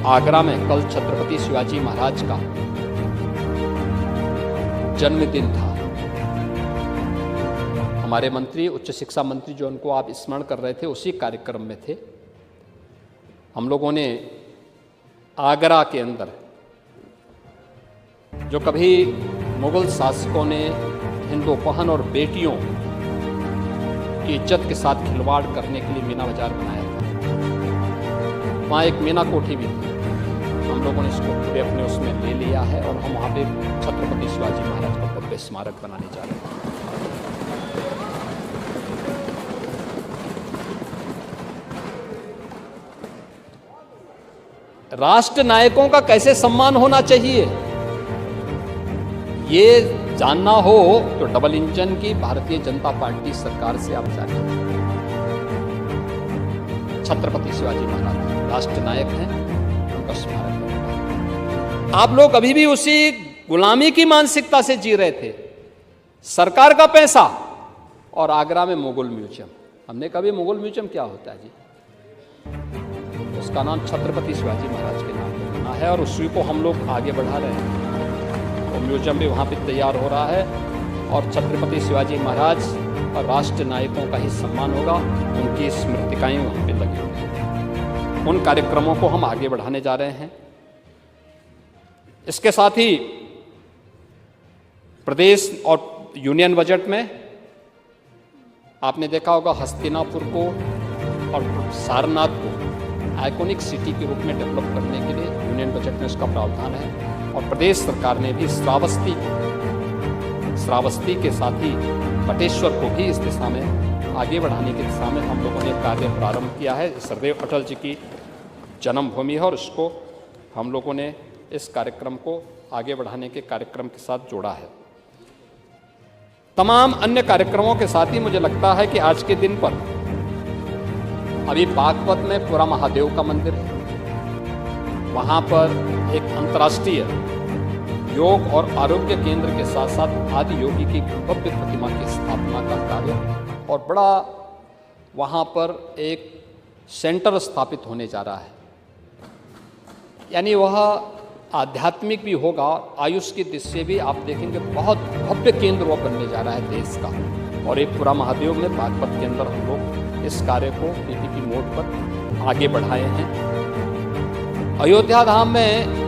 आगरा में कल छत्रपति शिवाजी महाराज का जन्मदिन था। हमारे मंत्री, उच्च शिक्षा मंत्री जो उनको आप स्मरण कर रहे थे, उसी कार्यक्रम में थे। हम लोगों ने आगरा के अंदर जो कभी मुगल शासकों ने हिंदू बहन और बेटियों की इज्जत के साथ खिलवाड़ करने के लिए मीना बाजार बनाया था, वहाँ एक मीना कोठी भी थी। हम लोगों ने इसको पूरे अपने उसमें ले लिया है और हम वहाँ पे छत्रपति शिवाजी महाराज का भव्य स्मारक बनाने जा रहे हैं। राष्ट्र नायकों का कैसे सम्मान होना चाहिए, ये जानना हो तो डबल इंजन की भारतीय जनता पार्टी सरकार से आप जानिए। छत्रपति शिवाजी महाराज राष्ट्र नायक हैं, उनका स्मारक बनेगा। आप लोग अभी भी उसी गुलामी की मानसिकता से जी रहे थे। सरकार का पैसा और आगरा में मुगल म्यूजियम। हमने कभी मुगल म्यूजियम क्या होता है जी? उसका नाम छत्रपति शिवाजी महाराज के नाम पर बना है और उसी को हम लोग आगे बढ़ा रहे हैं। वो म्यूजियम भी वहाँ पे तैयार हो रहा है और छत्रपति शिवाजी महाराज और राष्ट्र नायकों का ही सम्मान होगा, उनकी स्मृतिकाएं वहाँ पे लगी होंगी। उन कार्यक्रमों को हम आगे बढ़ाने जा रहे हैं। इसके साथ ही प्रदेश और यूनियन बजट में आपने देखा होगा, हस्तिनापुर को और सारनाथ को आइकॉनिक सिटी के रूप में डेवलप करने के लिए यूनियन बजट में उसका प्रावधान है। और प्रदेश सरकार ने भी श्रावस्ती के साथ ही बटेश्वर को भी इस दिशा में आगे बढ़ाने की दिशा में हम लोगों ने कार्य प्रारंभ किया है। सदैव अटल जी की जन्मभूमि है और उसको हम लोगों ने इस कार्यक्रम को आगे बढ़ाने के कार्यक्रम के साथ जोड़ा है। तमाम अन्य कार्यक्रमों के साथ ही मुझे लगता है कि आज के दिन पर अभी बागपत में पूरा महादेव का मंदिर है, वहाँ पर एक अंतर्राष्ट्रीय योग और आरोग्य केंद्र के साथ साथ आदि योगी की भव्य प्रतिमा की स्थापना का कार्य और बड़ा वहाँ पर एक सेंटर स्थापित होने जा रहा है। यानी वह आध्यात्मिक भी होगा, आयुष की दृष्टि से भी आप देखेंगे बहुत भव्य केंद्र वह बनने जा रहा है देश का। और एक पूरा महादेव में बागपत के अंदर हम लोग इस कार्य को पीपीपी मोड पर आगे बढ़ाए हैं। अयोध्या धाम में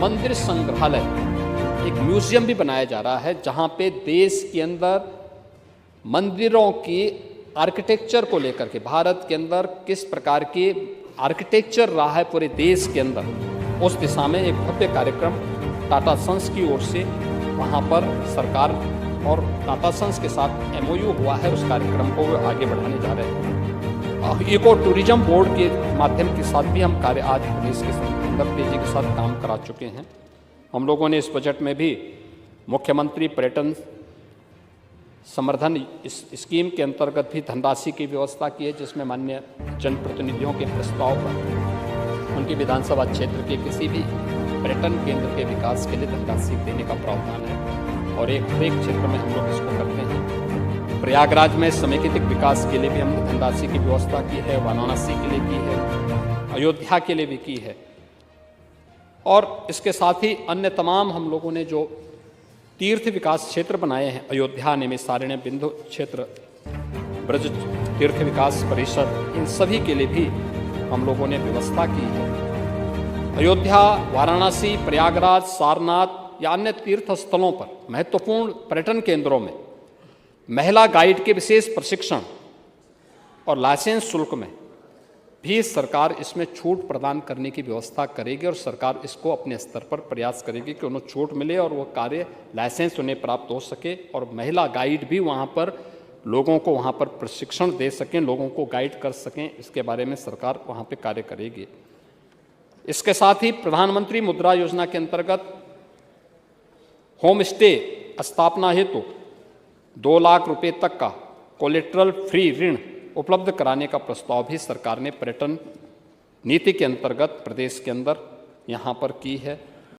मंदिर संग्रहालय, एक म्यूजियम भी बनाया जा रहा है, जहां पे देश के अंदर मंदिरों की आर्किटेक्चर को लेकर के, भारत के अंदर किस प्रकार की आर्किटेक्चर रहा है पूरे देश के अंदर, उस दिशा में एक भव्य कार्यक्रम टाटा सन्स की ओर से वहां पर सरकार और टाटा सन्स के साथ एमओयू हुआ है। उस कार्यक्रम को वो आगे बढ़ाने जा रहे हैं। इको टूरिज्म बोर्ड के माध्यम के साथ भी हम कार्य आज प्रदेश के अंदर तेजी के साथ काम करा चुके हैं। हम लोगों ने इस बजट में भी मुख्यमंत्री पर्यटन संवर्धन स्कीम के अंतर्गत भी धनराशि की व्यवस्था की है, जिसमें माननीय जनप्रतिनिधियों के प्रस्ताव पर उनकी विधानसभा क्षेत्र के किसी भी पर्यटन केंद्र के विकास के लिए धनराशि देने का प्रावधान है और एक क्षेत्र में हम लोग इसको करते हैं। प्रयागराज में समेकित विकास के लिए भी हमने धनराशि की व्यवस्था की है, वाराणसी के लिए की है, अयोध्या के लिए भी की है। और इसके साथ ही अन्य तमाम हम लोगों ने जो तीर्थ विकास क्षेत्र बनाए हैं, अयोध्या, नैमिषारण्य, बिंदु क्षेत्र, ब्रज तीर्थ विकास परिषद, इन सभी के लिए भी हम लोगों ने व्यवस्था की है। अयोध्या, वाराणसी, प्रयागराज, सारनाथ या अन्य तीर्थ स्थलों पर महत्वपूर्ण पर्यटन केंद्रों में महिला गाइड के विशेष प्रशिक्षण और लाइसेंस शुल्क में भी सरकार इसमें छूट प्रदान करने की व्यवस्था करेगी और सरकार इसको अपने स्तर पर प्रयास करेगी कि उन्हें छूट मिले और वो कार्य लाइसेंस उन्हें प्राप्त हो सके और महिला गाइड भी वहाँ पर लोगों को वहाँ पर प्रशिक्षण दे सकें, लोगों को गाइड कर सकें। इसके बारे में सरकार वहाँ पे कार्य करेगी। इसके साथ ही प्रधानमंत्री मुद्रा योजना के अंतर्गत होम स्टे स्थापना हेतु 2 लाख रुपए तक का कोलेट्रल फ्री ऋण उपलब्ध कराने का प्रस्ताव भी सरकार ने पर्यटन नीति के अंतर्गत प्रदेश के अंदर यहाँ पर की है।